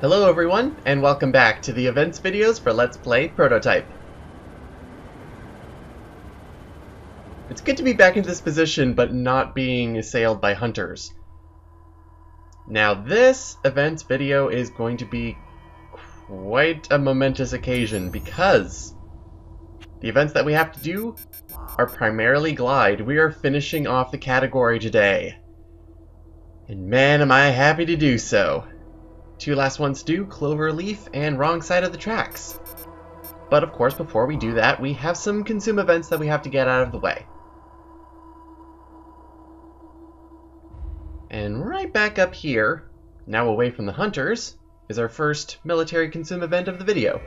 Hello everyone, and welcome back to the events videos for Let's Play Prototype. It's good to be back in this position, but not being assailed by hunters. Now this events video is going to be quite a momentous occasion, because the events that we have to do are primarily glide. We are finishing off the category today. And man, am I happy to do so. Two last ones to do, Cloverleaf and Wrong Side of the Tracks. But of course, before we do that, we have some consume events that we have to get out of the way. And right back up here, now away from the hunters, is our first military consume event of the video.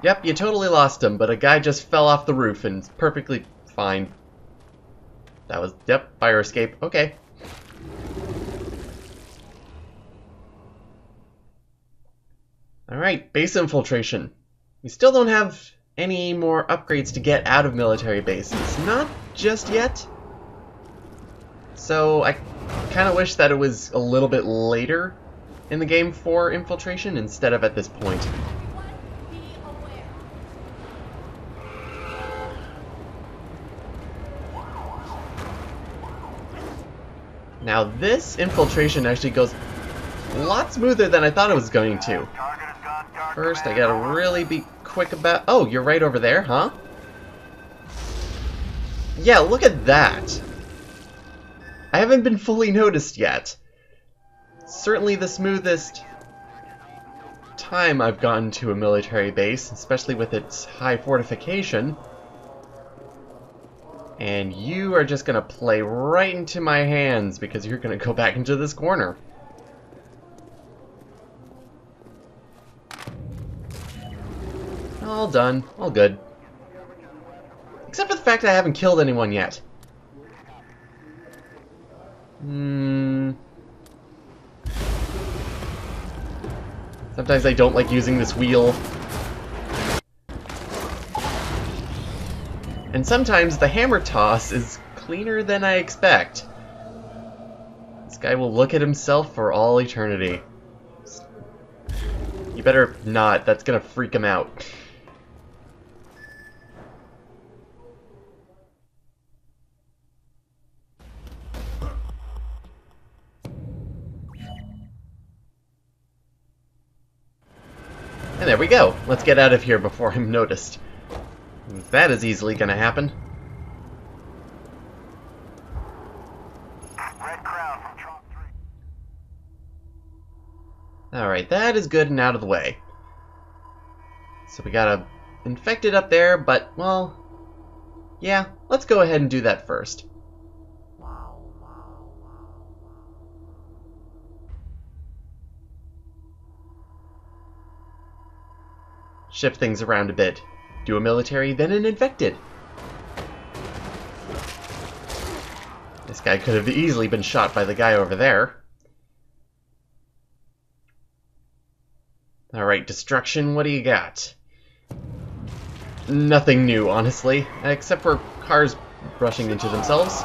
Yep, you totally lost him, but a guy just fell off the roof and it's perfectly fine. That was, yep, fire escape, okay. Alright, base infiltration. We still don't have any more upgrades to get out of military bases. Not just yet. So I kind of wish that it was a little bit later in the game for infiltration instead of at this point. Now this infiltration actually goes a lot smoother than I thought it was going to. First, I gotta really be quick about... Oh, you're right over there, huh? Yeah, look at that! I haven't been fully noticed yet. Certainly the smoothest time I've gotten to a military base, especially with its high fortification. And you are just gonna play right into my hands because you're gonna go back into this corner. All done. All good. Except for the fact that I haven't killed anyone yet. Sometimes I don't like using this wheel. And sometimes the hammer toss is cleaner than I expect. This guy will look at himself for all eternity. You better not, that's gonna freak him out. And there we go. Let's get out of here before I'm noticed. That is easily gonna happen. Alright, that is good and out of the way. So we got a infected up there, but, well, yeah, let's go ahead and do that first. Shift things around a bit. Do a military, then an infected. This guy could have easily been shot by the guy over there. Alright, destruction, what do you got? Nothing new, honestly, except for cars rushing into themselves.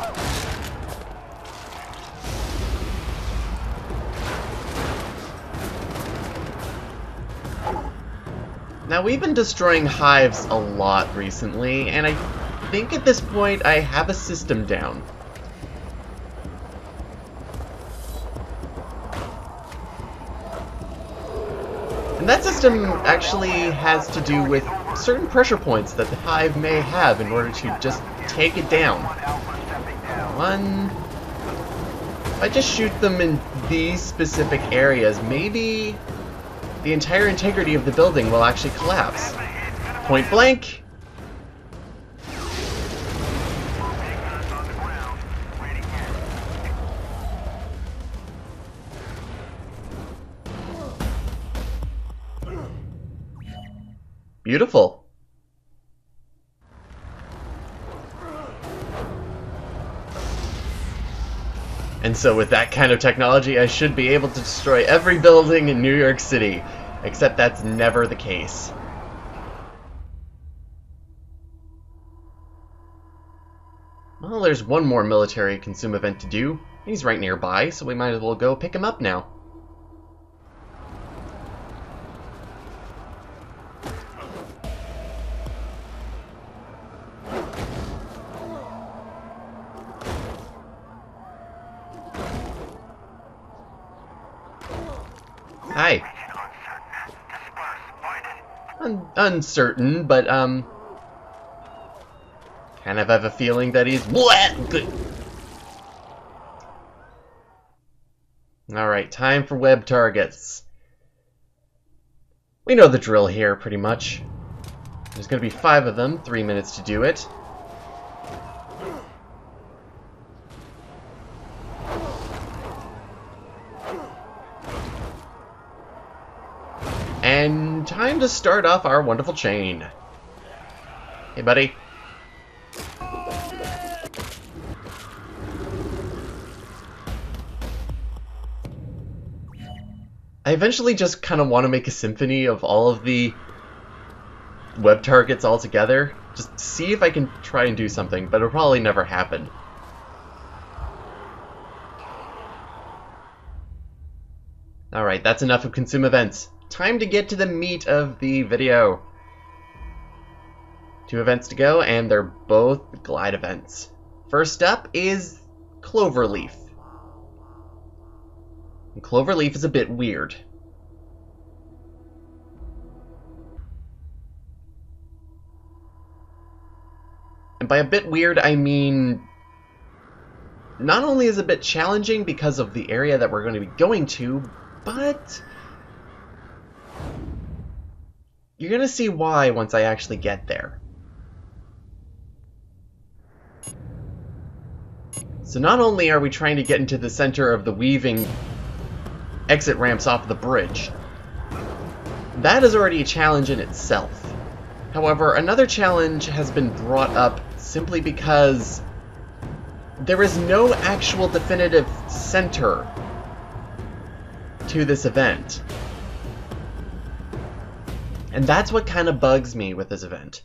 Now, we've been destroying hives a lot recently, and I think at this point I have a system down. And that system actually has to do with certain pressure points that the hive may have in order to just take it down. One... If I just shoot them in these specific areas, maybe the entire integrity of the building will actually collapse. Point blank! Beautiful. And so with that kind of technology, I should be able to destroy every building in New York City. Except that's never the case. Well, there's one more military consume event to do. He's right nearby, so we might as well go pick him up now. Hi. Uncertain, but kind of have a feeling that he's good. Alright, time for web targets. We know the drill here, pretty much. There's going to be 5 of them, 3 minutes to do it. And time to start off our wonderful chain. Hey, buddy. I eventually just kind of want to make a symphony of all of the web targets all together. Just see if I can try and do something, but it'll probably never happen. Alright, that's enough of consume events. Time to get to the meat of the video. 2 events to go, and they're both glide events. First up is Cloverleaf. And Cloverleaf is a bit weird. And by a bit weird, I mean not only is it a bit challenging because of the area that we're going to be going to, but you're going to see why once I actually get there. So not only are we trying to get into the center of the weaving exit ramps off the bridge, that is already a challenge in itself. However, another challenge has been brought up simply because there is no actual definitive center to this event. And that's what kind of bugs me with this event.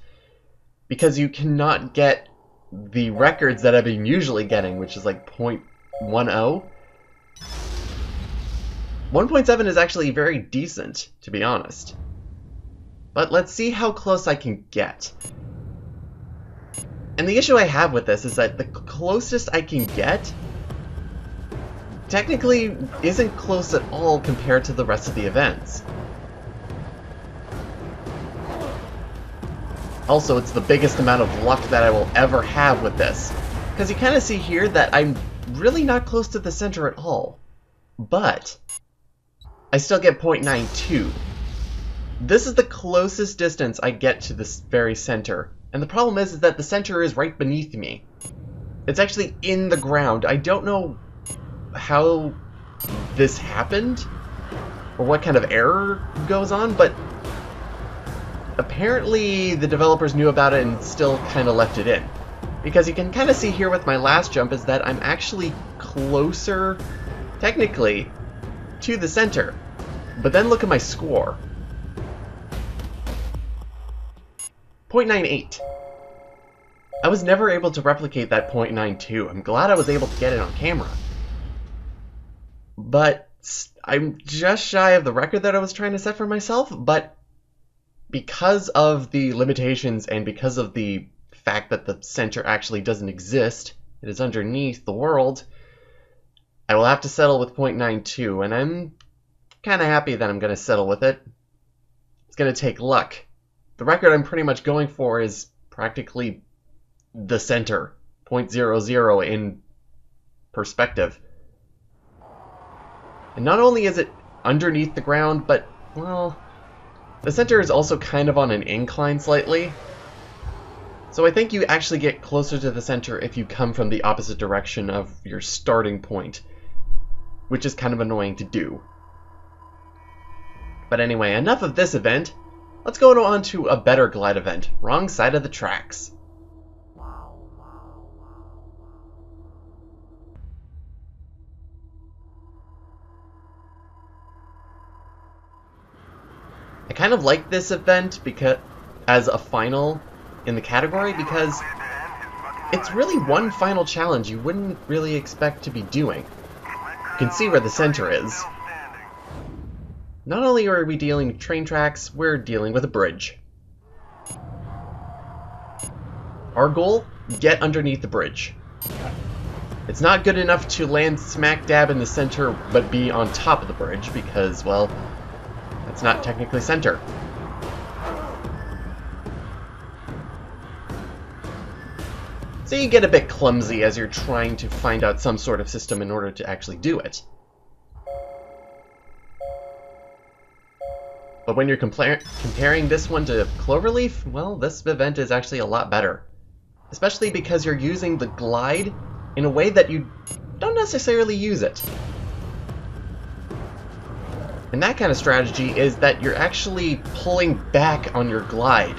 Because you cannot get the records that I've been usually getting, which is like 0.10. 1.7 is actually very decent, to be honest. But let's see how close I can get. And the issue I have with this is that the closest I can get technically isn't close at all compared to the rest of the events. Also, it's the biggest amount of luck that I will ever have with this. Because you kind of see here that I'm really not close to the center at all. But I still get 0.92. This is the closest distance I get to this very center. And the problem is that the center is right beneath me. It's actually in the ground. I don't know how this happened, or what kind of error goes on, but apparently the developers knew about it and still kind of left it in. Because you can kind of see here with my last jump is that I'm actually closer, technically, to the center. But then look at my score. 0.98. I was never able to replicate that 0.92. I'm glad I was able to get it on camera. But I'm just shy of the record that I was trying to set for myself, but because of the limitations and because of the fact that the center actually doesn't exist, it is underneath the world, I will have to settle with 0.92, and I'm kind of happy that I'm going to settle with it. It's going to take luck. The record I'm pretty much going for is practically the center, 0.00 in perspective. And not only is it underneath the ground, but, well, the center is also kind of on an incline slightly. So I think you actually get closer to the center if you come from the opposite direction of your starting point, which is kind of annoying to do. But anyway, enough of this event. Let's go on to a better glide event. Wrong side of the tracks. I kind of like this event because as a final in the category because it's really one final challenge you wouldn't really expect to be doing. You can see where the center is. Not only are we dealing with train tracks, we're dealing with a bridge. Our goal? Get underneath the bridge. It's not good enough to land smack dab in the center but be on top of the bridge because, well, that's not technically center. So you get a bit clumsy as you're trying to find out some sort of system in order to actually do it. But when you're comparing this one to Cloverleaf, well, this event is actually a lot better. Especially because you're using the glide in a way that you don't necessarily use it. And that kind of strategy is that you're actually pulling back on your glide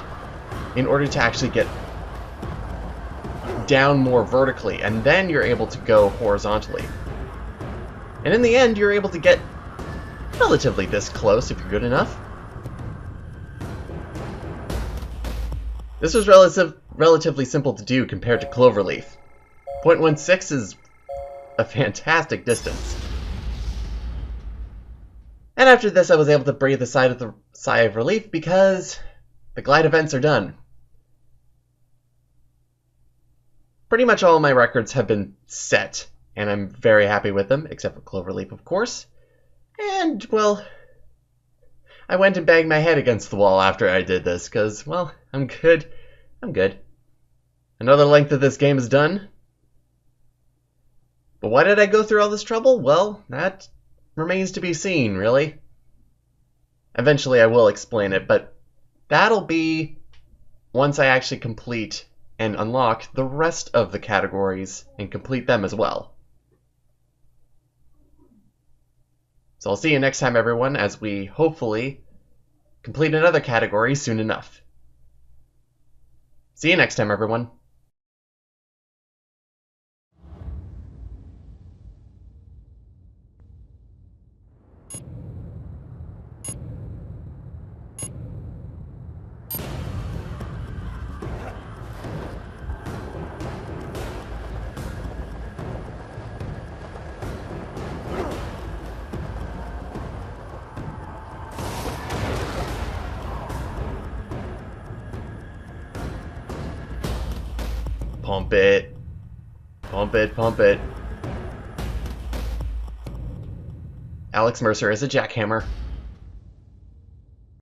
in order to actually get down more vertically, and then you're able to go horizontally. And in the end, you're able to get relatively this close if you're good enough. This was relatively simple to do compared to Cloverleaf. 0.16 is a fantastic distance. And after this, I was able to breathe a sigh of relief because the glide events are done. Pretty much all of my records have been set, and I'm very happy with them, except for Cloverleaf, of course. And, well, I went and banged my head against the wall after I did this, because, well, I'm good. I'm good. Another length of this game is done. But why did I go through all this trouble? Well, that remains to be seen, really. Eventually I will explain it, but that'll be once I actually complete and unlock the rest of the categories and complete them as well. So I'll see you next time, everyone, as we hopefully complete another category soon enough. See you next time, everyone. Pump it. Pump it, pump it. Alex Mercer is a jackhammer.